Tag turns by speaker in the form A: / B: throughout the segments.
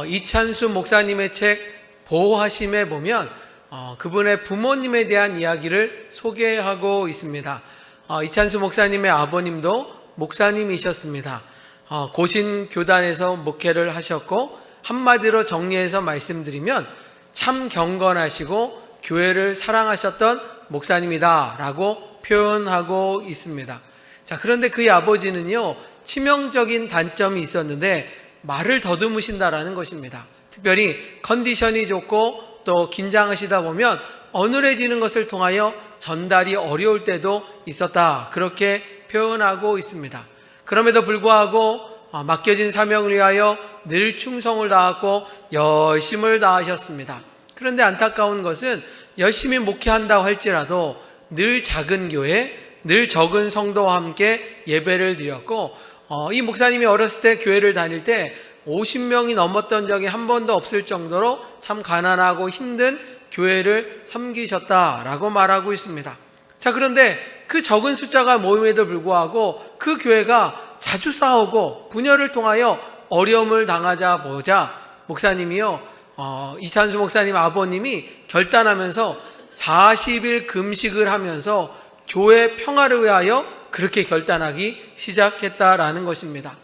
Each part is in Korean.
A: 이찬수 목사님의 책 보호하심에 보면 그분의 부모님에 대한 이야기를 소개하고 있습니다. 이찬수 목사님의 아버님도 목사님이셨습니다. 고신 교단에서 목회를 하셨고, 한마디로 정리해서 말씀드리면 참 경건하시고 교회를 사랑하셨던 목사님이다 라고 표현하고 있습니다. 자, 그런데 그의 아버지는요, 치명적인 단점이 있었는데 말을 더듬으신다라는 것입니다. 특별히 컨디션이 좋고 또 긴장하시다 보면 어눌해지는 것을 통하여 전달이 어려울 때도 있었다, 그렇게 표현하고 있습니다. 그럼에도 불구하고 맡겨진 사명을 위하여 늘 충성을 다하고 열심을 다하셨습니다. 그런데 안타까운 것은 열심히 목회한다고 할지라도 늘 작은 교회, 늘 적은 성도와 함께 예배를 드렸고, 이 목사님이 어렸을 때 교회를 다닐 때 50명이 넘었던 적이 한 번도 없을 정도로 참 가난하고 힘든 교회를 섬기셨다라고 말하고 있습니다. 자, 그런데 그 적은 숫자가 모임에도 불구하고 그 교회가 자주 싸우고 분열을 통하여 어려움을 당하자 보자 목사님이요, 이찬수 목사님 아버님이 결단하면서 40일 금식을 하면서 교회 평화를 위하여 그렇게 결단하기 시작했다라는 것입니다.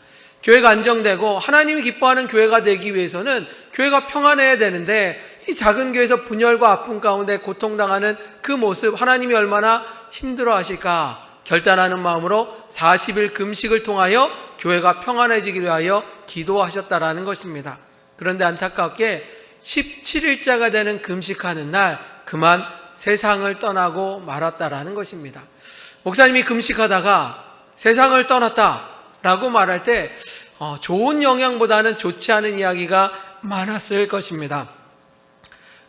A: 교회가 안정되고 하나님이 기뻐하는 교회가 되기 위해서는 교회가 평안해야 되는데, 이 작은 교회에서 분열과 아픔 가운데 고통당하는 그 모습, 하나님이 얼마나 힘들어 하실까 결단하는 마음으로 40일 금식을 통하여 교회가 평안해지기 위하여 기도하셨다라는 것입니다. 그런데 안타깝게 17일자가 되는 금식하는 날 그만 세상을 떠나고 말았다라는 것입니다. 목사님이 금식하다가 세상을 떠났다라고 말할 때 좋은 영향보다는 좋지 않은 이야기가 많았을 것입니다.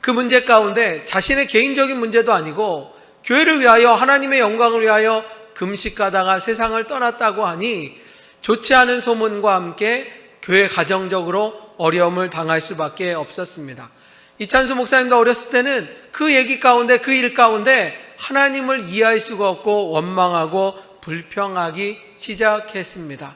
A: 그 문제 가운데 자신의 개인적인 문제도 아니고 교회를 위하여, 하나님의 영광을 위하여 금식하다가 세상을 떠났다고 하니 좋지 않은 소문과 함께 교회 가정적으로 어려움을 당할 수밖에 없었습니다. 이찬수 목사님도 어렸을 때는 그 얘기 가운데, 그 일 가운데 하나님을 이해할 수가 없고 원망하고 불평하기 시작했습니다.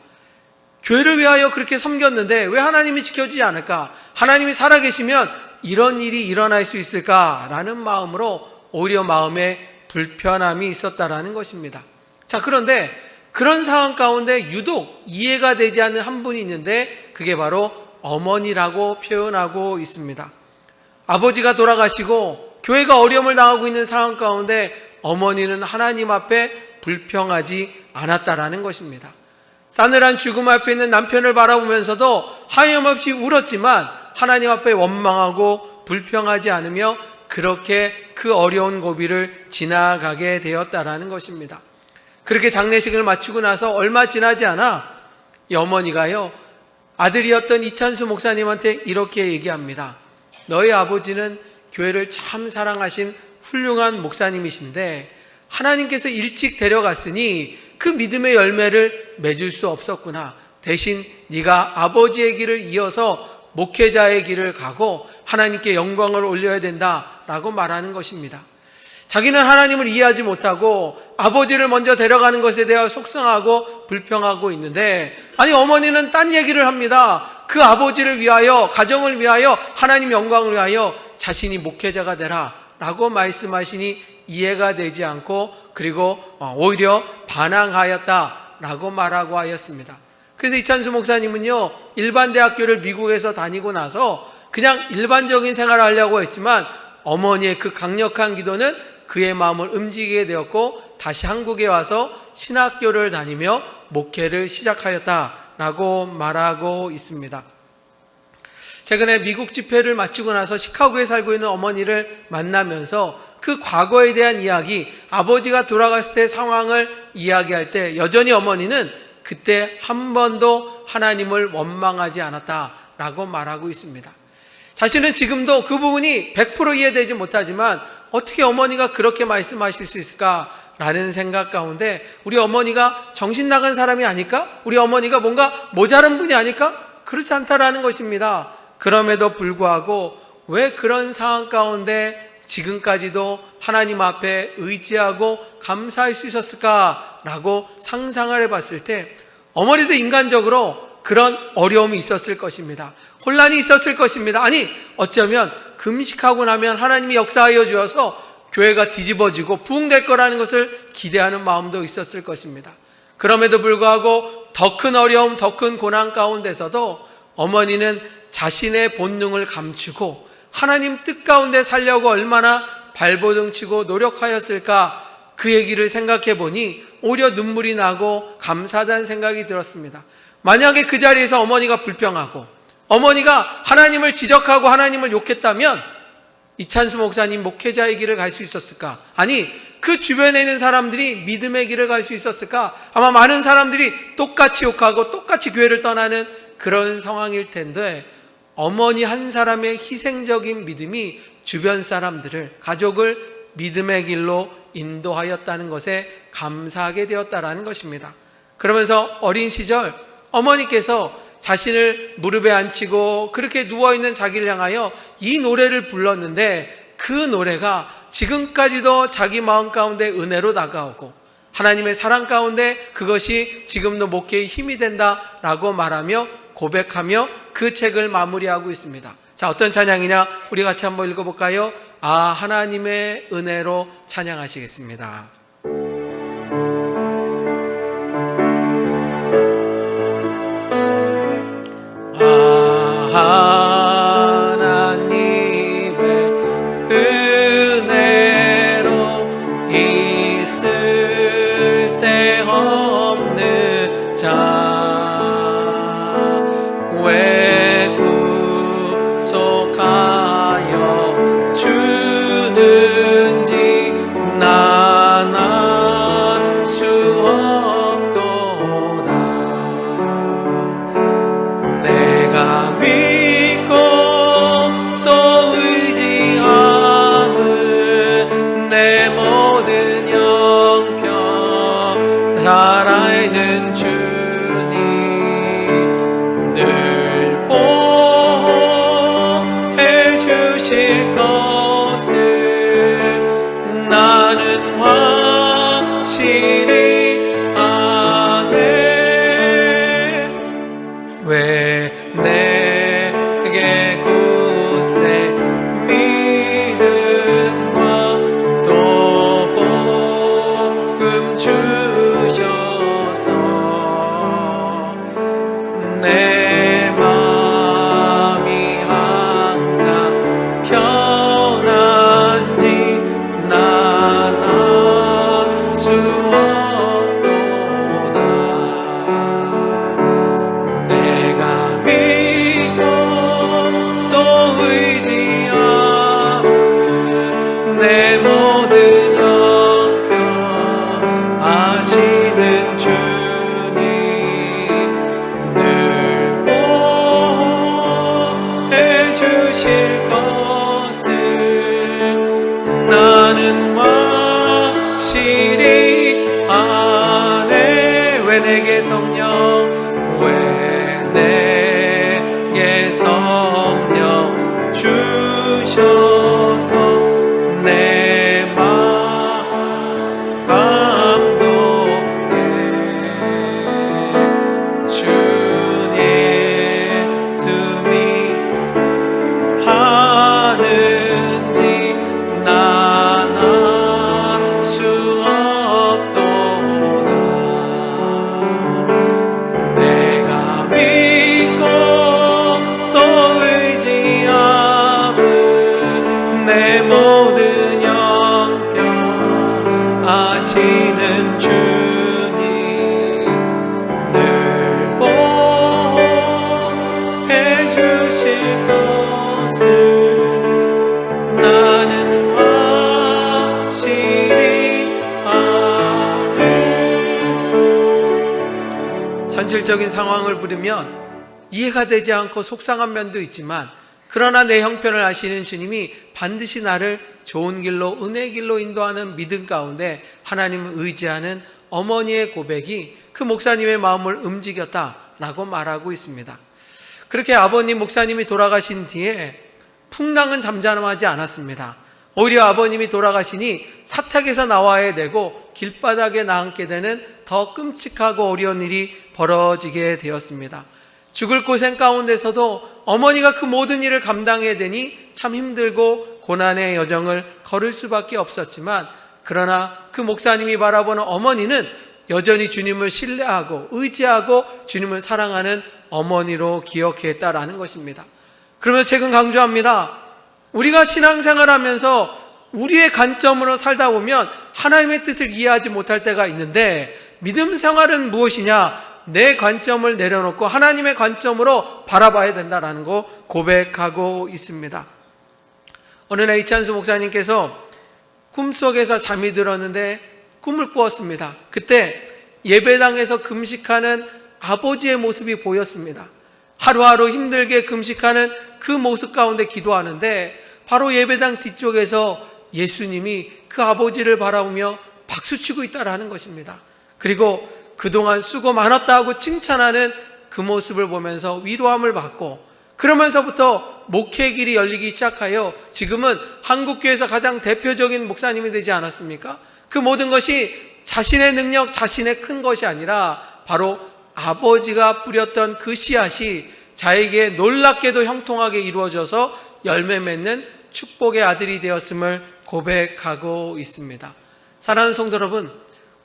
A: 교회를 위하여 그렇게 섬겼는데 왜 하나님이 지켜주지 않을까? 하나님이 살아계시면 이런 일이 일어날 수 있을까라는 마음으로 오히려 마음에 불편함이 있었다라는 것입니다. 자, 그런데 그런 상황 가운데 유독 이해가 되지 않는 한 분이 있는데 그게 바로 어머니라고 표현하고 있습니다. 아버지가 돌아가시고 교회가 어려움을 당하고 있는 상황 가운데 어머니는 하나님 앞에 불평하지 않았다라는 것입니다. 싸늘한 죽음 앞에 있는 남편을 바라보면서도 하염없이 울었지만 하나님 앞에 원망하고 불평하지 않으며 그렇게 그 어려운 고비를 지나가게 되었다라는 것입니다. 그렇게 장례식을 마치고 나서 얼마 지나지 않아 이 어머니가요, 아들이었던 이찬수 목사님한테 이렇게 얘기합니다. 너희 아버지는 교회를 참 사랑하신 훌륭한 목사님이신데 하나님께서 일찍 데려갔으니 그 믿음의 열매를 맺을 수 없었구나. 대신 네가 아버지의 길을 이어서 목회자의 길을 가고 하나님께 영광을 올려야 된다라고 말하는 것입니다. 자기는 하나님을 이해하지 못하고 아버지를 먼저 데려가는 것에 대하여 속상하고 불평하고 있는데, 아니 어머니는 딴 얘기를 합니다. 그 아버지를 위하여, 가정을 위하여, 하나님 영광을 위하여 자신이 목회자가 되라 라고 말씀하시니 이해가 되지 않고, 그리고 오히려 반항하였다라고 말하고 하였습니다. 그래서 이찬수 목사님은요, 일반 대학교를 미국에서 다니고 나서 그냥 일반적인 생활을 하려고 했지만 어머니의 그 강력한 기도는 그의 마음을 움직이게 되었고 다시 한국에 와서 신학교를 다니며 목회를 시작하였다라고 말하고 있습니다. 최근에 미국 집회를 마치고 나서 시카고에 살고 있는 어머니를 만나면서 그 과거에 대한 이야기, 아버지가 돌아갔을 때 상황을 이야기할 때 여전히 어머니는 그때 한 번도 하나님을 원망하지 않았다라고 말하고 있습니다. 자신은 지금도 그 부분이 100% 이해되지 못하지만 어떻게 어머니가 그렇게 말씀하실 수 있을까라는 생각 가운데 우리 어머니가 정신 나간 사람이 아닐까? 우리 어머니가 뭔가 모자란 분이 아닐까? 그렇지 않다라는 것입니다. 그럼에도 불구하고 왜 그런 상황 가운데 지금까지도 하나님 앞에 의지하고 감사할 수 있었을까라고 상상을 해봤을 때 어머니도 인간적으로 그런 어려움이 있었을 것입니다. 혼란이 있었을 것입니다. 아니, 어쩌면 금식하고 나면 하나님이 역사하여 주어서 교회가 뒤집어지고 부흥될 거라는 것을 기대하는 마음도 있었을 것입니다. 그럼에도 불구하고 더 큰 어려움, 더 큰 고난 가운데서도 어머니는 자신의 본능을 감추고 하나님 뜻 가운데 살려고 얼마나 발버둥치고 노력하였을까, 그 얘기를 생각해 보니 오히려 눈물이 나고 감사하다는 생각이 들었습니다. 만약에 그 자리에서 어머니가 불평하고 어머니가 하나님을 지적하고 하나님을 욕했다면 이찬수 목사님 목회자의 길을 갈 수 있었을까? 아니, 그 주변에 있는 사람들이 믿음의 길을 갈 수 있었을까? 아마 많은 사람들이 똑같이 욕하고 똑같이 교회를 떠나는 그런 상황일 텐데, 어머니 한 사람의 희생적인 믿음이 주변 사람들을, 가족을 믿음의 길로 인도하였다는 것에 감사하게 되었다라는 것입니다. 그러면서 어린 시절 어머니께서 자신을 무릎에 앉히고 그렇게 누워있는 자기를 향하여 이 노래를 불렀는데, 그 노래가 지금까지도 자기 마음 가운데 은혜로 다가오고 하나님의 사랑 가운데 그것이 지금도 목회의 힘이 된다라고 말하며 고백하며 그 책을 마무리하고 있습니다. 자, 어떤 찬양이냐? 우리 같이 한번 읽어볼까요? 하나님의 은혜로 찬양하시겠습니다. 하나님의 은혜로 있을 데 없는 자, 왜 구속하여 주는지 난 알 수 없도다. 내가 믿고 또 의지함은 내 모든 형편 살아있는 주님 늘 보호해 주실 것을 나는 확실히 아네. 왜 내게 굳세 믿음과 또 복음 주셔서 내 마음이 항상 편한지 난 알 수 없도다. 내가 믿고 또 의지함은 내 모든 형편 아시는 주님 늘 보호해 주실 것을 나는 확실히 아네. 왜 내게 성령, 왜 내게 성령 주셔서 내 마음 감동해. 주님 예수님 하는지 난 알 수 없도다. 내가 믿고 또 의지함은 내 모든 형편 아시는 주님 늘 보호해 주실 것을 나는 확실히 아네. 현실적인 상황을 부르면 이해가 되지 않고 속상한 면도 있지만, 그러나 내 형편을 아시는 주님이 반드시 나를 좋은 길로, 은혜의 길로 인도하는 믿음 가운데 하나님을 의지하는 어머니의 고백이 그 목사님의 마음을 움직였다라고 말하고 있습니다. 그렇게 아버님 목사님이 돌아가신 뒤에 풍랑은 잠잠하지 않았습니다. 오히려 아버님이 돌아가시니 사택에서 나와야 되고 길바닥에 나앉게 되는 더 끔찍하고 어려운 일이 벌어지게 되었습니다. 죽을 고생 가운데서도 어머니가 그 모든 일을 감당해야 되니 참 힘들고 고난의 여정을 걸을 수밖에 없었지만, 그러나 그 목사님이 바라보는 어머니는 여전히 주님을 신뢰하고 의지하고 주님을 사랑하는 어머니로 기억했다라는 것입니다. 그러면서 책은 강조합니다. 우리가 신앙생활하면서 우리의 관점으로 살다 보면 하나님의 뜻을 이해하지 못할 때가 있는데, 믿음 생활은 무엇이냐? 내 관점을 내려놓고 하나님의 관점으로 바라봐야 된다라는 거 고백하고 있습니다. 어느 날 이찬수 목사님께서 꿈속에서 잠이 들었는데 꿈을 꾸었습니다. 그때 예배당에서 금식하는 아버지의 모습이 보였습니다. 하루하루 힘들게 금식하는 그 모습 가운데 기도하는데, 바로 예배당 뒤쪽에서 예수님이 그 아버지를 바라보며 박수치고 있다라는 것입니다. 그리고 그동안 수고 많았다 하고 칭찬하는 그 모습을 보면서 위로함을 받고, 그러면서부터 목회 길이 열리기 시작하여 지금은 한국교회에서 가장 대표적인 목사님이 되지 않았습니까? 그 모든 것이 자신의 능력, 자신의 큰 것이 아니라 바로 아버지가 뿌렸던 그 씨앗이 자에게 놀랍게도 형통하게 이루어져서 열매 맺는 축복의 아들이 되었음을 고백하고 있습니다. 사랑하는 성도 여러분,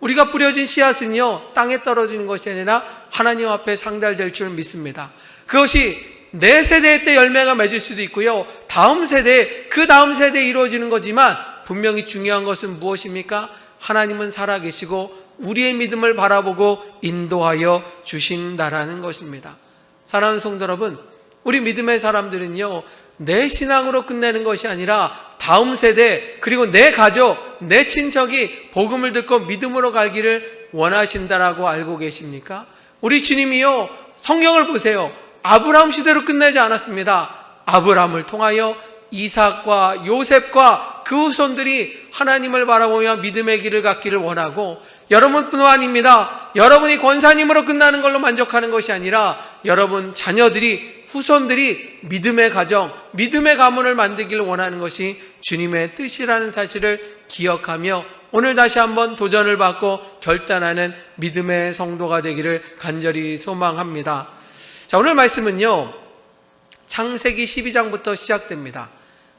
A: 우리가 뿌려진 씨앗은요, 땅에 떨어지는 것이 아니라 하나님 앞에 상달될 줄 믿습니다. 그것이 내 세대 때 열매가 맺을 수도 있고요, 다음 세대, 그 다음 세대에 이루어지는 거지만, 분명히 중요한 것은 무엇입니까? 하나님은 살아계시고 우리의 믿음을 바라보고 인도하여 주신다라는 것입니다. 사랑하는 성도 여러분, 우리 믿음의 사람들은요, 내 신앙으로 끝내는 것이 아니라 다음 세대, 그리고 내 가족, 내 친척이 복음을 듣고 믿음으로 갈기를 원하신다라고 알고 계십니까? 우리 주님이요, 성경을 보세요. 아브라함 시대로 끝내지 않았습니다. 아브라함을 통하여 이삭과 요셉과 그 후손들이 하나님을 바라보며 믿음의 길을 갖기를 원하고, 여러분뿐 아닙니다. 여러분이 권사님으로 끝나는 걸로 만족하는 것이 아니라 여러분 자녀들이, 후손들이 믿음의 가정, 믿음의 가문을 만들기를 원하는 것이 주님의 뜻이라는 사실을 기억하며 오늘 다시 한번 도전을 받고 결단하는 믿음의 성도가 되기를 간절히 소망합니다. 자, 오늘 말씀은요, 창세기 12장부터 시작됩니다.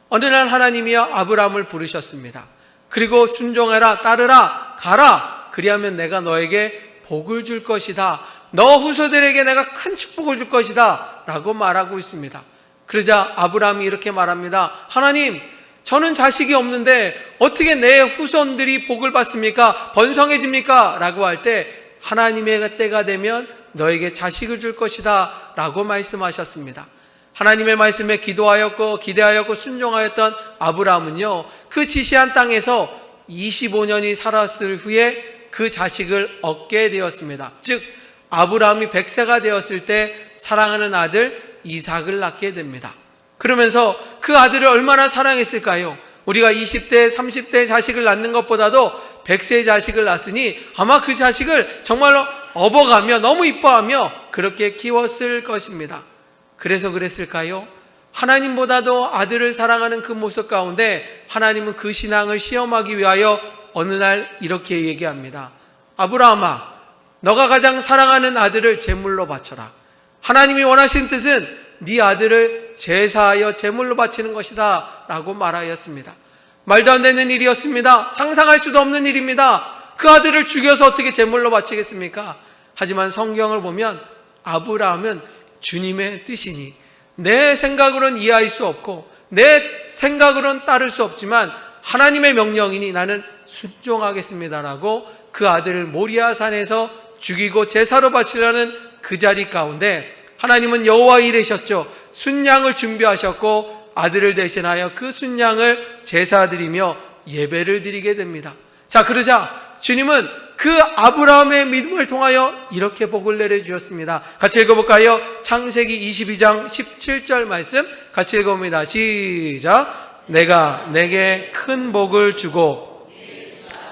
A: 어느 날 하나님이여 아브라함을 부르셨습니다. 그리고 순종해라, 따르라, 가라. 그리하면 내가 너에게 복을 줄 것이다. 너 후손들에게 내가 큰 축복을 줄 것이다 라고 말하고 있습니다. 그러자 아브라함이 이렇게 말합니다. 하나님, 저는 자식이 없는데 어떻게 내 후손들이 복을 받습니까? 번성해집니까? 라고 할 때, 하나님의 때가 되면 너에게 자식을 줄 것이다 라고 말씀하셨습니다. 하나님의 말씀에 기도하였고 기대하였고 순종하였던 아브라함은요, 그 지시한 땅에서 25년이 살았을 후에 그 자식을 얻게 되었습니다. 즉 아브라함이 100세가 되었을 때 사랑하는 아들 이삭을 낳게 됩니다. 그러면서 그 아들을 얼마나 사랑했을까요? 우리가 20대, 30대 자식을 낳는 것보다도 100세의 자식을 낳았으니 아마 그 자식을 정말로 업어가며 너무 이뻐하며 그렇게 키웠을 것입니다. 그래서 그랬을까요? 하나님보다도 아들을 사랑하는 그 모습 가운데 하나님은 그 신앙을 시험하기 위하여 어느 날 이렇게 얘기합니다. 아브라함아, 너가 가장 사랑하는 아들을 제물로 바쳐라. 하나님이 원하신 뜻은 네 아들을 제사하여 제물로 바치는 것이다 라고 말하였습니다. 말도 안 되는 일이었습니다. 상상할 수도 없는 일입니다. 그 아들을 죽여서 어떻게 제물로 바치겠습니까? 하지만 성경을 보면 아브라함은 주님의 뜻이니 내 생각으로는 이해할 수 없고 내 생각으로는 따를 수 없지만 하나님의 명령이니 나는 순종하겠습니다라고 그 아들을 모리아산에서 죽이고 제사로 바치려는 그 자리 가운데 하나님은 여호와 이레셨죠. 순양을 준비하셨고 아들을 대신하여 그 순양을 제사드리며 예배를 드리게 됩니다. 자, 그러자 주님은 그 아브라함의 믿음을 통하여 이렇게 복을 내려주셨습니다. 같이 읽어볼까요? 창세기 22장 17절 말씀 같이 읽어봅니다. 시작. 내가 내게 큰 복을 주고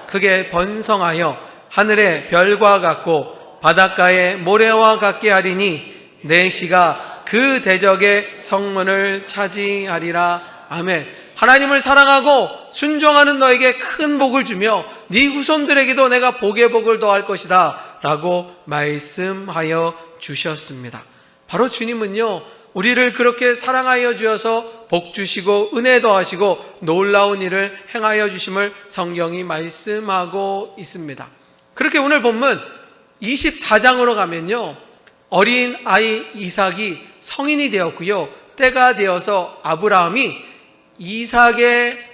A: 크게 번성하여 하늘의 별과 같고 바닷가의 모래와 같게 하리니 내 씨가 그 대적의 성문을 차지하리라. 아멘. 하나님을 사랑하고 순종하는 너에게 큰 복을 주며 네 후손들에게도 내가 복의 복을 더할 것이다 라고 말씀하여 주셨습니다. 바로 주님은요, 우리를 그렇게 사랑하여 주셔서 복 주시고 은혜 더하시고 놀라운 일을 행하여 주심을 성경이 말씀하고 있습니다. 그렇게 오늘 본문 24장으로 가면요, 어린 아이 이삭이 성인이 되었고요, 때가 되어서 아브라함이 이삭의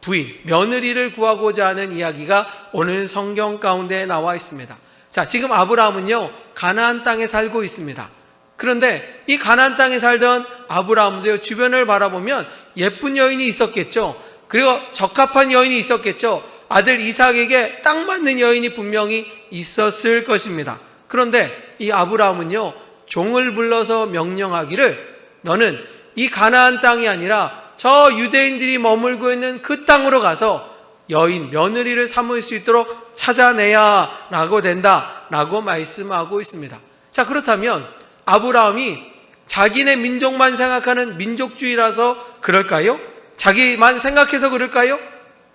A: 부인, 며느리를 구하고자 하는 이야기가 오늘 성경 가운데 나와 있습니다. 자, 지금 아브라함은요, 가나안 땅에 살고 있습니다. 그런데 이 가나안 땅에 살던 아브라함도요, 주변을 바라보면 예쁜 여인이 있었겠죠. 그리고 적합한 여인이 있었겠죠. 아들 이삭에게 딱 맞는 여인이 분명히 있었을 것입니다. 그런데 이 아브라함은요, 종을 불러서 명령하기를 너는 이 가나안 땅이 아니라 저 유대인들이 머물고 있는 그 땅으로 가서 여인, 며느리를 삼을 수 있도록 찾아내야 라고 된다 라고 말씀하고 있습니다. 자, 그렇다면 아브라함이 자기네 민족만 생각하는 민족주의라서 그럴까요? 자기만 생각해서 그럴까요?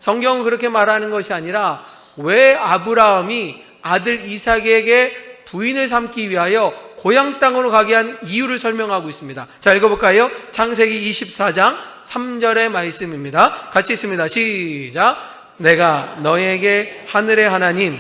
A: 성경은 그렇게 말하는 것이 아니라 왜 아브라함이 아들 이삭에게 부인을 삼기 위하여 고향 땅으로 가게 한 이유를 설명하고 있습니다. 자, 읽어볼까요? 창세기 24장 3절의 말씀입니다. 같이 읽습니다. 시작. 내가 너에게 하늘의 하나님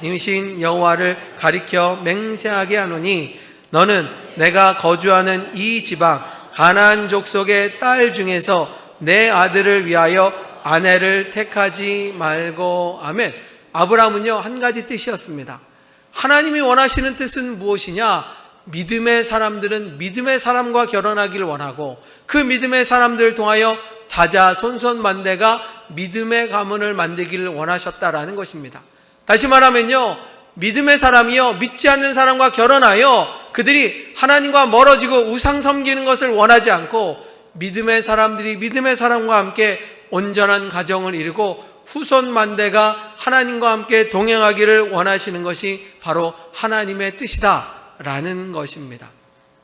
A: 임신 여호와를 가리켜 맹세하게 하노니 너는 내가 거주하는 이 지방 가나안 족속의 딸 중에서 내 아들을 위하여 아내를 택하지 말고. 아멘. 아브라함은요, 한 가지 뜻이었습니다. 하나님이 원하시는 뜻은 무엇이냐? 믿음의 사람들은 믿음의 사람과 결혼하기를 원하고 그 믿음의 사람들을 통하여 자자 손손만대가 믿음의 가문을 만들기를 원하셨다라는 것입니다. 다시 말하면요, 믿음의 사람이요, 믿지 않는 사람과 결혼하여 그들이 하나님과 멀어지고 우상 섬기는 것을 원하지 않고 믿음의 사람들이 믿음의 사람과 함께 온전한 가정을 이루고 후손 만대가 하나님과 함께 동행하기를 원하시는 것이 바로 하나님의 뜻이다라는 것입니다.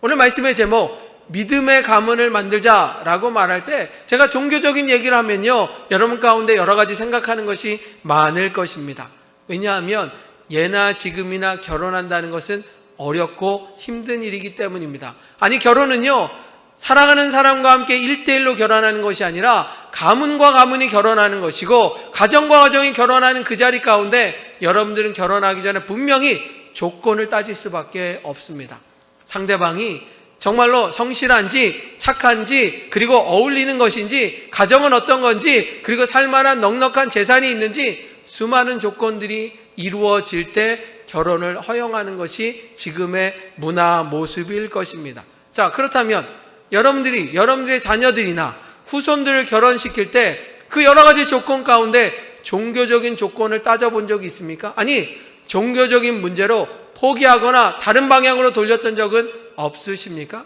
A: 오늘 말씀의 제목, 믿음의 가문을 만들자라고 말할 때 제가 종교적인 얘기를 하면요, 여러분 가운데 여러 가지 생각하는 것이 많을 것입니다. 왜냐하면 예나 지금이나 결혼한다는 것은 어렵고 힘든 일이기 때문입니다. 아니, 결혼은요, 사랑하는 사람과 함께 1대1로 결혼하는 것이 아니라 가문과 가문이 결혼하는 것이고 가정과 가정이 결혼하는 그 자리 가운데 여러분들은 결혼하기 전에 분명히 조건을 따질 수밖에 없습니다. 상대방이 정말로 성실한지 착한지, 그리고 어울리는 것인지, 가정은 어떤 건지, 그리고 살만한 넉넉한 재산이 있는지 수많은 조건들이 이루어질 때 결혼을 허용하는 것이 지금의 문화 모습일 것입니다. 자, 그렇다면 여러분들의 자녀들이나 후손들을 결혼시킬 때 그 여러 가지 조건 가운데 종교적인 조건을 따져본 적이 있습니까? 아니, 종교적인 문제로 포기하거나 다른 방향으로 돌렸던 적은 없으십니까?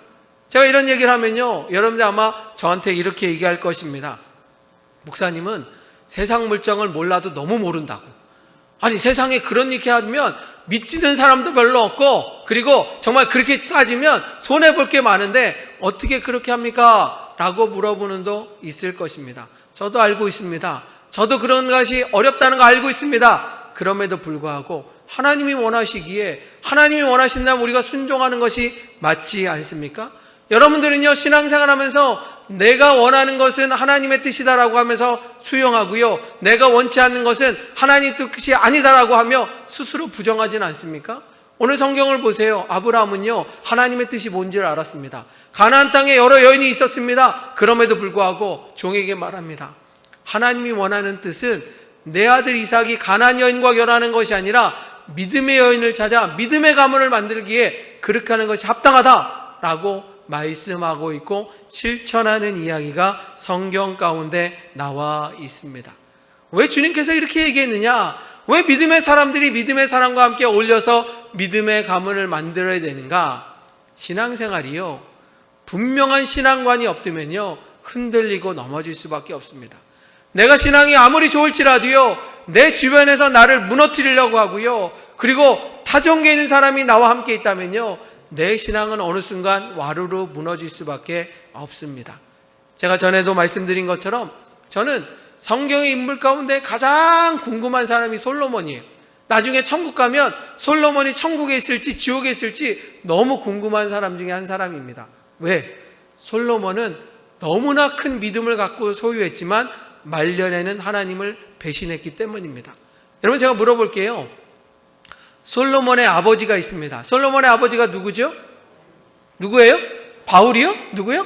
A: 제가 이런 얘기를 하면요, 여러분들 아마 저한테 이렇게 얘기할 것입니다. 목사님은 세상 물정을 몰라도 너무 모른다고. 아니, 세상에 그런 얘기 하면 믿지는 사람도 별로 없고, 그리고 정말 그렇게 따지면 손해볼 게 많은데 어떻게 그렇게 합니까? 라고 물어보는 도 있을 것입니다. 저도 알고 있습니다. 저도 그런 것이 어렵다는 거 알고 있습니다. 그럼에도 불구하고 하나님이 원하시기에, 하나님이 원하신다면 우리가 순종하는 것이 맞지 않습니까? 여러분들은요, 신앙생활 하면서 내가 원하는 것은 하나님의 뜻이다라고 하면서 수용하고요, 내가 원치 않는 것은 하나님 뜻이 아니다라고 하며 스스로 부정하지는 않습니까? 오늘 성경을 보세요. 아브라함은요, 하나님의 뜻이 뭔지를 알았습니다. 가나안 땅에 여러 여인이 있었습니다. 그럼에도 불구하고 종에게 말합니다. 하나님이 원하는 뜻은 내 아들 이삭이 가나안 여인과 결혼하는 것이 아니라 믿음의 여인을 찾아 믿음의 가문을 만들기에 그렇게 하는 것이 합당하다라고 말씀하고 있고 실천하는 이야기가 성경 가운데 나와 있습니다. 왜 주님께서 이렇게 얘기했느냐? 왜 믿음의 사람들이 믿음의 사람과 함께 어울려서 믿음의 가문을 만들어야 되는가? 신앙생활이요, 분명한 신앙관이 없으면요, 흔들리고 넘어질 수밖에 없습니다. 내가 신앙이 아무리 좋을지라도요, 내 주변에서 나를 무너뜨리려고 하고요, 그리고 타종교에 있는 사람이 나와 함께 있다면요, 내 신앙은 어느 순간 와르르 무너질 수밖에 없습니다. 제가 전에도 말씀드린 것처럼 저는 성경의 인물 가운데 가장 궁금한 사람이 솔로몬이에요. 나중에 천국 가면 솔로몬이 천국에 있을지 지옥에 있을지 너무 궁금한 사람 중에 한 사람입니다. 왜? 솔로몬은 너무나 큰 믿음을 갖고 소유했지만 말년에는 하나님을 배신했기 때문입니다. 여러분, 제가 물어볼게요. 솔로몬의 아버지가 있습니다. 솔로몬의 아버지가 누구죠? 누구예요? 바울이요? 누구요?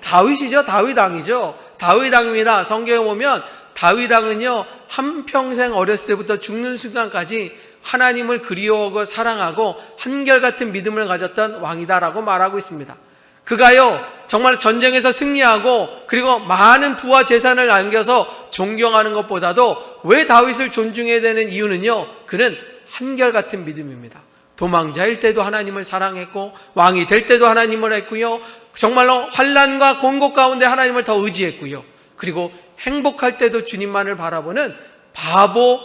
A: 다윗이죠. 다윗 왕이죠. 다윗 왕입니다. 성경에 보면 다윗 왕은요, 한평생 어렸을 때부터 죽는 순간까지 하나님을 그리워하고 사랑하고 한결같은 믿음을 가졌던 왕이다라고 말하고 있습니다. 그가요, 정말 전쟁에서 승리하고 그리고 많은 부와 재산을 남겨서 존경하는 것보다도 왜 다윗을 존중해야 되는 이유는요, 그는 한결같은 믿음입니다. 도망자일 때도 하나님을 사랑했고 왕이 될 때도 하나님을 했고요, 정말로 환난과 공고 가운데 하나님을 더 의지했고요, 그리고 행복할 때도 주님만을 바라보는 바보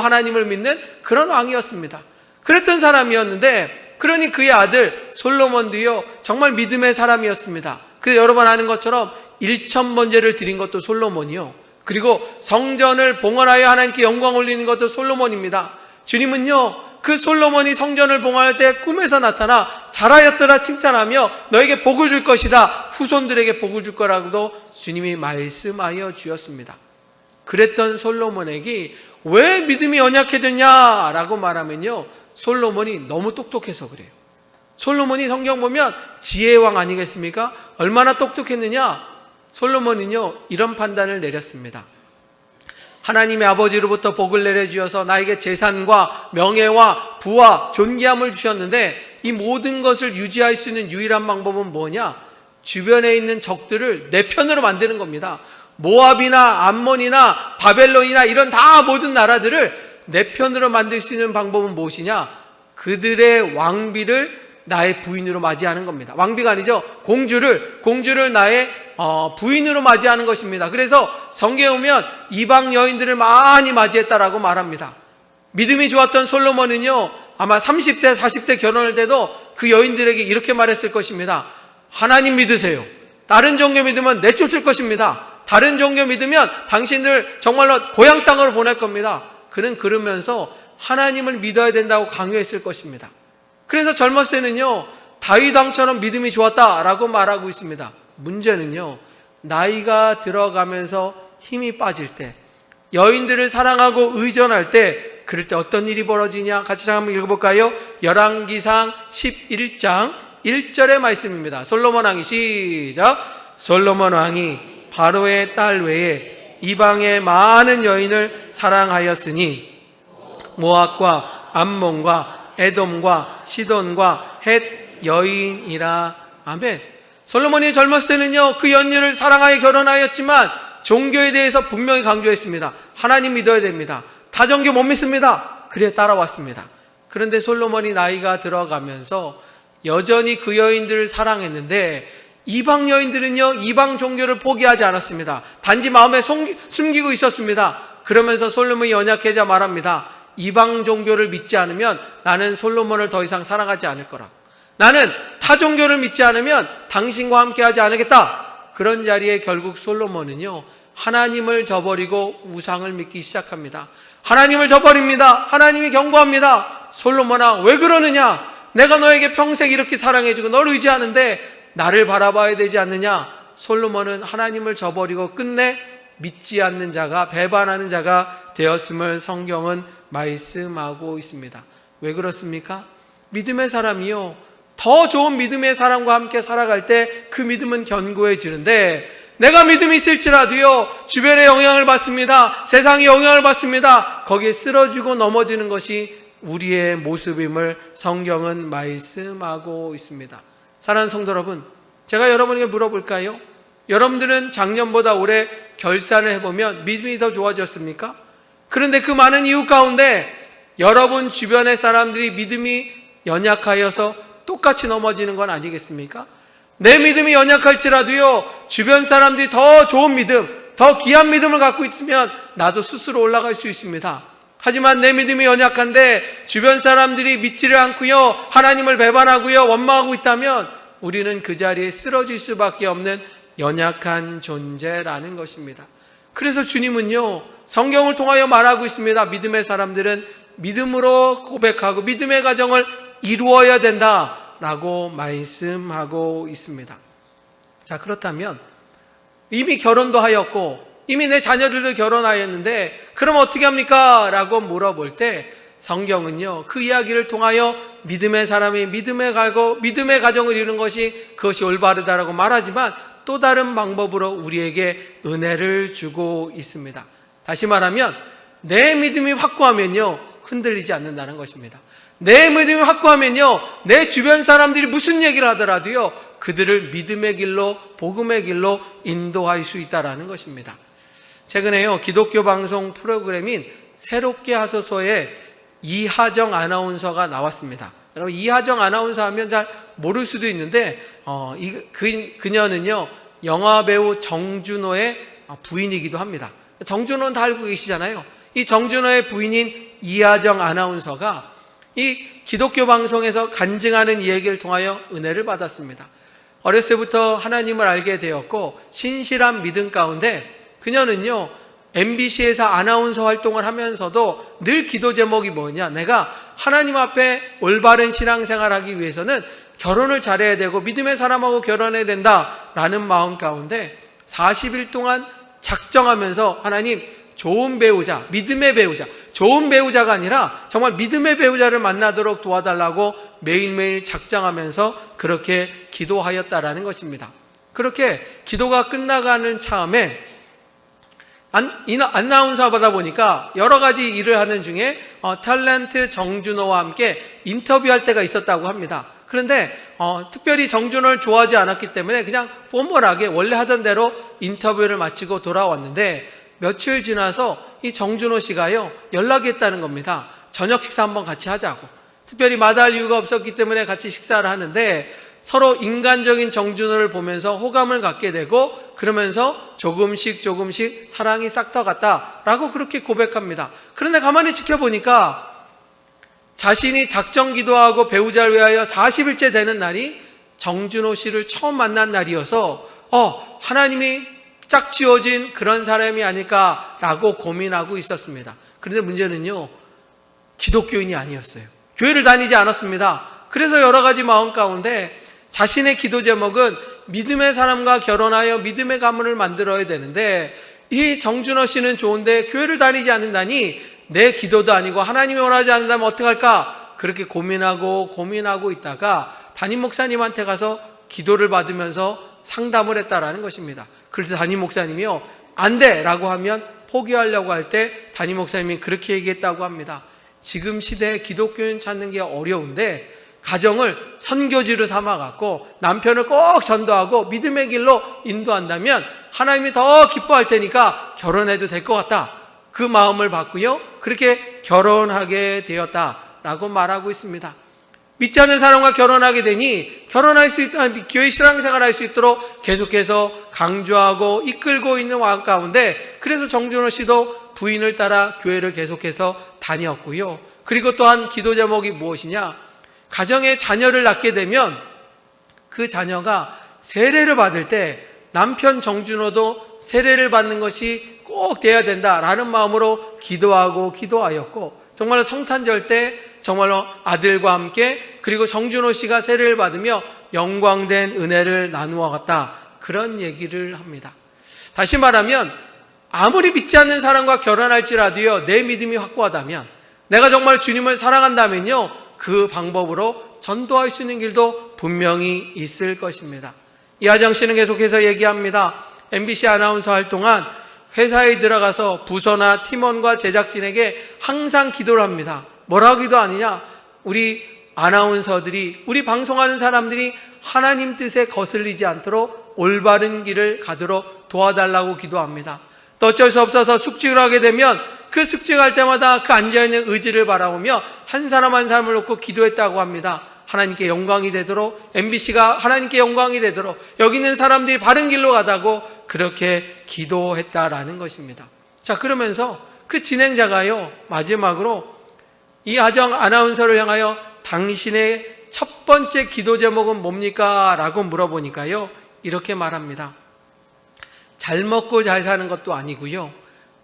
A: 하나님을 믿는 그런 왕이었습니다. 그랬던 사람이었는데, 그러니 그의 아들 솔로몬도요, 정말 믿음의 사람이었습니다. 그래서 여러분 아는 것처럼 1000번제를 드린 것도 솔로몬이요, 그리고 성전을 봉헌하여 하나님께 영광 올리는 것도 솔로몬입니다. 주님은요, 그 솔로몬이 성전을 봉헌할 때 꿈에서 나타나 잘하였더라 칭찬하며 너에게 복을 줄 것이다, 후손들에게 복을 줄 거라고도 주님이 말씀하여 주었습니다. 그랬던 솔로몬에게 왜 믿음이 연약해졌냐라고 말하면요, 솔로몬이 너무 똑똑해서 그래요. 솔로몬이 성경 보면 지혜의 왕 아니겠습니까? 얼마나 똑똑했느냐? 솔로몬은요, 이런 판단을 내렸습니다. 하나님의 아버지로부터 복을 내려주셔서 나에게 재산과 명예와 부와 존귀함을 주셨는데, 이 모든 것을 유지할 수 있는 유일한 방법은 뭐냐? 주변에 있는 적들을 내 편으로 만드는 겁니다. 모압이나 암몬이나 바벨론이나 이런 다 모든 나라들을 내 편으로 만들 수 있는 방법은 무엇이냐? 그들의 왕비를 나의 부인으로 맞이하는 겁니다. 왕비가 아니죠. 공주를 나의 부인으로 맞이하는 것입니다. 그래서 성경에 보면 이방 여인들을 많이 맞이했다라고 말합니다. 믿음이 좋았던 솔로몬은요, 아마 30대 40대 결혼할 때도 그 여인들에게 이렇게 말했을 것입니다. 하나님 믿으세요. 다른 종교 믿으면 내쫓을 것입니다. 다른 종교 믿으면 당신들 정말로 고향 땅으로 보낼 겁니다. 그는 그러면서 하나님을 믿어야 된다고 강요했을 것입니다. 그래서 젊었을 때는요, 다윗 왕처럼 믿음이 좋았다라고 말하고 있습니다. 문제는요, 나이가 들어가면서 힘이 빠질 때, 여인들을 사랑하고 의존할 때, 그럴 때 어떤 일이 벌어지냐? 같이 한번 읽어볼까요? 열왕기상 11장 1절의 말씀입니다. 솔로몬 왕이 시작. 솔로몬 왕이 바로의 딸 외에 이방의 많은 여인을 사랑하였으니 모압과 암몬과 에돔과 시돈과 헷 여인이라. 아멘. 솔로몬이 젊었을 때는요, 그 여인들을 사랑하여 결혼하였지만 종교에 대해서 분명히 강조했습니다. 하나님 믿어야 됩니다. 다종교 못 믿습니다. 그래 따라왔습니다. 그런데 솔로몬이 나이가 들어가면서 여전히 그 여인들을 사랑했는데, 이방 여인들은요, 이방 종교를 포기하지 않았습니다. 단지 마음에 숨기고 있었습니다. 그러면서 솔로몬이 연약해져 말합니다. 이방 종교를 믿지 않으면 나는 솔로몬을 더 이상 사랑하지 않을 거라고. 나는 타 종교를 믿지 않으면 당신과 함께하지 않겠다. 그런 자리에 결국 솔로몬은요, 하나님을 저버리고 우상을 믿기 시작합니다. 하나님을 저버립니다. 하나님이 경고합니다. 솔로몬아, 왜 그러느냐? 내가 너에게 평생 이렇게 사랑해주고 널 의지하는데 나를 바라봐야 되지 않느냐? 솔로몬은 하나님을 저버리고 끝내 믿지 않는 자가, 배반하는 자가 되었음을 성경은 말씀하고 있습니다. 왜 그렇습니까? 믿음의 사람이요, 더 좋은 믿음의 사람과 함께 살아갈 때 그 믿음은 견고해지는데, 내가 믿음이 있을지라도요, 주변의 영향을 받습니다. 세상의 영향을 받습니다. 거기에 쓰러지고 넘어지는 것이 우리의 모습임을 성경은 말씀하고 있습니다. 사랑하는 성도 여러분, 제가 여러분에게 물어볼까요? 여러분들은 작년보다 올해 결산을 해보면 믿음이 더 좋아졌습니까? 그런데 그 많은 이유 가운데 여러분 주변의 사람들이 믿음이 연약하여서 똑같이 넘어지는 건 아니겠습니까? 내 믿음이 연약할지라도요, 주변 사람들이 더 좋은 믿음, 더 귀한 믿음을 갖고 있으면 나도 스스로 올라갈 수 있습니다. 하지만 내 믿음이 연약한데 주변 사람들이 믿지를 않고요, 하나님을 배반하고요, 원망하고 있다면 우리는 그 자리에 쓰러질 수밖에 없는 연약한 존재라는 것입니다. 그래서 주님은요, 성경을 통하여 말하고 있습니다. 믿음의 사람들은 믿음으로 고백하고 믿음의 가정을 이루어야 된다라고 말씀하고 있습니다. 자, 그렇다면 이미 결혼도 하였고 이미 내 자녀들도 결혼하였는데 그럼 어떻게 합니까? 라고 물어볼 때 성경은요, 그 이야기를 통하여 믿음의 사람이 믿음에 가고 믿음의 가정을 이루는 것이 그것이 올바르다라고 말하지만 또 다른 방법으로 우리에게 은혜를 주고 있습니다. 다시 말하면 내 믿음이 확고하면요, 흔들리지 않는다는 것입니다. 내 믿음이 확고하면요, 내 주변 사람들이 무슨 얘기를 하더라도요, 그들을 믿음의 길로, 복음의 길로 인도할 수 있다는 것입니다. 최근에요, 기독교 방송 프로그램인 새롭게 하소서에 이하정 아나운서가 나왔습니다. 여러분, 이하정 아나운서 하면 잘 모를 수도 있는데 그녀는요, 영화배우 정준호의 부인이기도 합니다. 정준호는 다 알고 계시잖아요. 이 정준호의 부인인 이하정 아나운서가 이 기독교 방송에서 간증하는 이 얘기를 통하여 은혜를 받았습니다. 어렸을 때부터 하나님을 알게 되었고 신실한 믿음 가운데 그녀는요, MBC에서 아나운서 활동을 하면서도 늘 기도 제목이 뭐냐, 내가 하나님 앞에 올바른 신앙생활하기 위해서는 결혼을 잘해야 되고 믿음의 사람하고 결혼해야 된다라는 마음 가운데 40일 동안 작정하면서 하나님, 좋은 배우자, 믿음의 배우자, 좋은 배우자가 아니라 정말 믿음의 배우자를 만나도록 도와달라고 매일매일 작정하면서 그렇게 기도하였다라는 것입니다. 그렇게 기도가 끝나가는 차음에 아나운서 하다 보니까 여러 가지 일을 하는 중에 탤런트 정준호와 함께 인터뷰할 때가 있었다고 합니다. 그런데 특별히 정준호를 좋아하지 않았기 때문에 그냥 포멀하게 원래 하던 대로 인터뷰를 마치고 돌아왔는데 며칠 지나서 이 정준호 씨가요, 연락이 했다는 겁니다. 저녁 식사 한번 같이 하자고. 특별히 마다할 이유가 없었기 때문에 같이 식사를 하는데 서로 인간적인 정준호를 보면서 호감을 갖게 되고 그러면서 조금씩 사랑이 싹터갔다라고 그렇게 고백합니다. 그런데 가만히 지켜보니까 자신이 작정 기도하고 배우자를 위하여 40일째 되는 날이 정준호 씨를 처음 만난 날이어서 하나님이 짝 지어진 그런 사람이 아닐까라고 고민하고 있었습니다. 그런데 문제는요, 기독교인이 아니었어요. 교회를 다니지 않았습니다. 그래서 여러 가지 마음 가운데 자신의 기도 제목은 믿음의 사람과 결혼하여 믿음의 가문을 만들어야 되는데 이 정준호 씨는 좋은데 교회를 다니지 않는다니 내 기도도 아니고 하나님이 원하지 않는다면 어떡할까? 그렇게 고민하고 있다가 담임 목사님한테 가서 기도를 받으면서 상담을 했다라는 것입니다. 그래서 담임 목사님이요, 안 돼! 라고 하면 포기하려고 할 때 담임 목사님이 그렇게 얘기했다고 합니다. 지금 시대에 기독교인 찾는 게 어려운데 가정을 선교지로 삼아갖고 남편을 꼭 전도하고 믿음의 길로 인도한다면 하나님이 더 기뻐할 테니까 결혼해도 될 것 같다. 그 마음을 받고요, 그렇게 결혼하게 되었다라고 말하고 있습니다. 믿지 않는 사람과 결혼하게 되니 결혼할 수 있도록 교회 신앙생활 할 수 있도록 계속해서 강조하고 이끌고 있는 왕 가운데 그래서 정준호 씨도 부인을 따라 교회를 계속해서 다녔고요. 그리고 또한 기도 제목이 무엇이냐? 가정에 자녀를 낳게 되면 그 자녀가 세례를 받을 때 남편 정준호도 세례를 받는 것이 꼭 돼야 된다라는 마음으로 기도하였고 정말로 성탄절 때 정말로 아들과 함께 그리고 정준호 씨가 세례를 받으며 영광된 은혜를 나누어 갔다, 그런 얘기를 합니다. 다시 말하면 아무리 믿지 않는 사람과 결혼할지라도요, 내 믿음이 확고하다면, 내가 정말 주님을 사랑한다면요, 그 방법으로 전도할 수 있는 길도 분명히 있을 것입니다. 이하정 씨는 계속해서 얘기합니다. MBC 아나운서 할 동안 회사에 들어가서 부서나 팀원과 제작진에게 항상 기도를 합니다. 뭐라고 기도하느냐? 우리 아나운서들이, 우리 방송하는 사람들이 하나님 뜻에 거슬리지 않도록 올바른 길을 가도록 도와달라고 기도합니다. 또 어쩔 수 없어서 숙직을 하게 되면 그 숙직할 때마다 그 앉아있는 의지를 바라보며 한 사람 한 사람을 놓고 기도했다고 합니다. 하나님께 영광이 되도록, MBC가 하나님께 영광이 되도록, 여기 있는 사람들이 바른 길로 가다고 그렇게 기도했다라는 것입니다. 자, 그러면서 그 진행자가요, 마지막으로 이하정 아나운서를 향하여 당신의 첫 번째 기도 제목은 뭡니까? 라고 물어보니까요, 이렇게 말합니다. 잘 먹고 잘 사는 것도 아니고요.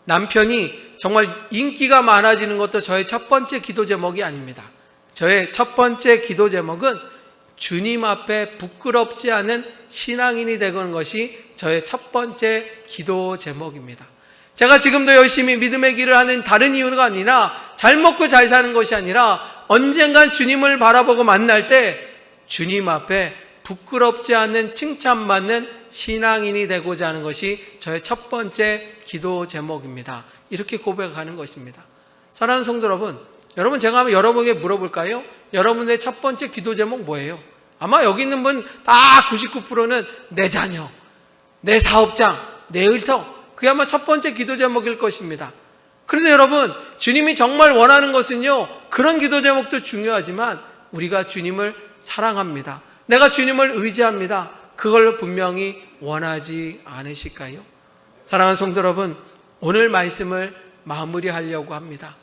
A: 남편이 정말 인기가 많아지는 것도 저의 첫 번째 기도 제목이 아닙니다. 저의 첫 번째 기도 제목은 주님 앞에 부끄럽지 않은 신앙인이 되는 것이 저의 첫 번째 기도 제목입니다. 제가 지금도 열심히 믿음의 길을 하는 다른 이유가 아니라 잘 먹고 잘 사는 것이 아니라 언젠간 주님을 바라보고 만날 때 주님 앞에 부끄럽지 않는 칭찬받는 신앙인이 되고자 하는 것이 저의 첫 번째 기도 제목입니다. 이렇게 고백하는 것입니다. 사랑하는 성도 여러분, 제가 한번 여러분에게 물어볼까요? 여러분의 첫 번째 기도 제목 뭐예요? 아마 여기 있는 분 다 99%는 내 자녀, 내 사업장, 내 일터, 그게 아마 첫 번째 기도 제목일 것입니다. 그런데 여러분, 주님이 정말 원하는 것은요, 그런 기도 제목도 중요하지만 우리가 주님을 사랑합니다. 내가 주님을 의지합니다. 그걸 분명히 원하지 않으실까요? 사랑하는 성도 여러분, 오늘 말씀을 마무리하려고 합니다.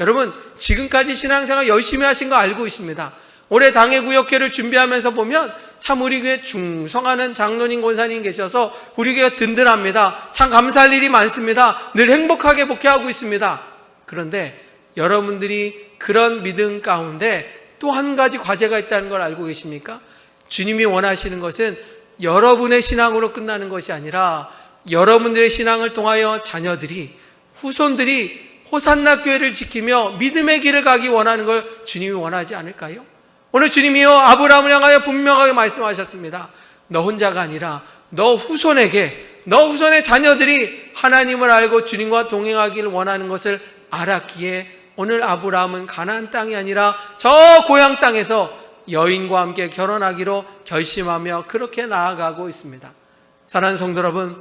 A: 여러분, 지금까지 신앙생활 열심히 하신 거 알고 있습니다. 올해 당회구역회를 준비하면서 보면 참 우리 교회 중성하는 장로님, 권사님 계셔서 우리 교회가 든든합니다. 참 감사할 일이 많습니다. 늘 행복하게 목회하고 있습니다. 그런데 여러분들이 그런 믿음 가운데 또 한 가지 과제가 있다는 걸 알고 계십니까? 주님이 원하시는 것은 여러분의 신앙으로 끝나는 것이 아니라 여러분들의 신앙을 통하여 자녀들이, 후손들이 호산나 교회를 지키며 믿음의 길을 가기 원하는 걸 주님이 원하지 않을까요? 오늘 주님이요, 아브라함을 향하여 분명하게 말씀하셨습니다. 너 혼자가 아니라 너 후손에게, 너 후손의 자녀들이 하나님을 알고 주님과 동행하기를 원하는 것을 알았기에 오늘 아브라함은 가나안 땅이 아니라 저 고향 땅에서 여인과 함께 결혼하기로 결심하며 그렇게 나아가고 있습니다. 사랑하는 성도 여러분,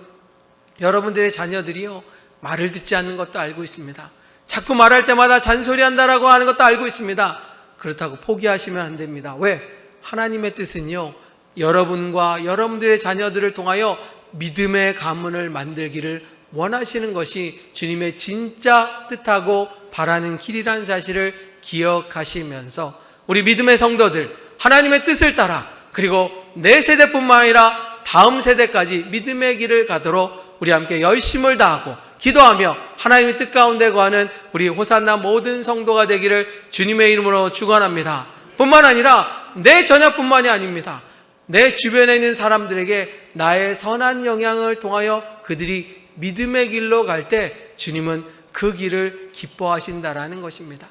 A: 여러분들의 자녀들이요, 말을 듣지 않는 것도 알고 있습니다. 자꾸 말할 때마다 잔소리한다라고 하는 것도 알고 있습니다. 그렇다고 포기하시면 안 됩니다. 왜? 하나님의 뜻은요, 여러분과 여러분들의 자녀들을 통하여 믿음의 가문을 만들기를 원하시는 것이 주님의 진짜 뜻하고 바라는 길이라는 사실을 기억하시면서 우리 믿음의 성도들, 하나님의 뜻을 따라, 그리고 내 세대뿐만 아니라 다음 세대까지 믿음의 길을 가도록 우리 함께 열심을 다하고 기도하며 하나님의 뜻 가운데 거하는 우리 호산나 모든 성도가 되기를 주님의 이름으로 축원합니다. 뿐만 아니라 내 자녀뿐만이 아닙니다. 내 주변에 있는 사람들에게 나의 선한 영향을 통하여 그들이 믿음의 길로 갈 때 주님은 그 길을 기뻐하신다라는 것입니다.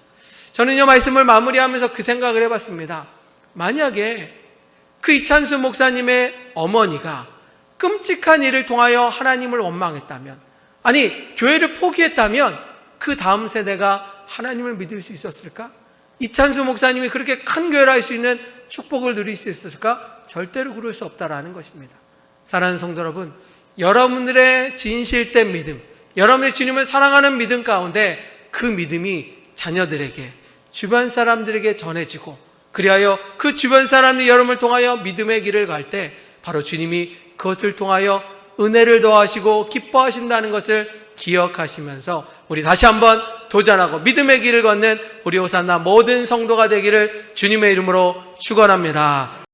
A: 저는 이 말씀을 마무리하면서 그 생각을 해봤습니다. 만약에 그 이찬수 목사님의 어머니가 끔찍한 일을 통하여 하나님을 원망했다면, 아니 교회를 포기했다면 그 다음 세대가 하나님을 믿을 수 있었을까? 이찬수 목사님이 그렇게 큰 교회를 할 수 있는 축복을 누릴 수 있었을까? 절대로 그럴 수 없다라는 것입니다. 사랑하는 성도 여러분, 여러분들의 진실된 믿음, 여러분의 주님을 사랑하는 믿음 가운데 그 믿음이 자녀들에게, 주변 사람들에게 전해지고, 그리하여 그 주변 사람이 여러분을 통하여 믿음의 길을 갈 때 바로 주님이 그것을 통하여 은혜를 더하시고 기뻐하신다는 것을 기억하시면서 우리 다시 한번 도전하고 믿음의 길을 걷는 우리 호산나 모든 성도가 되기를 주님의 이름으로 축원합니다.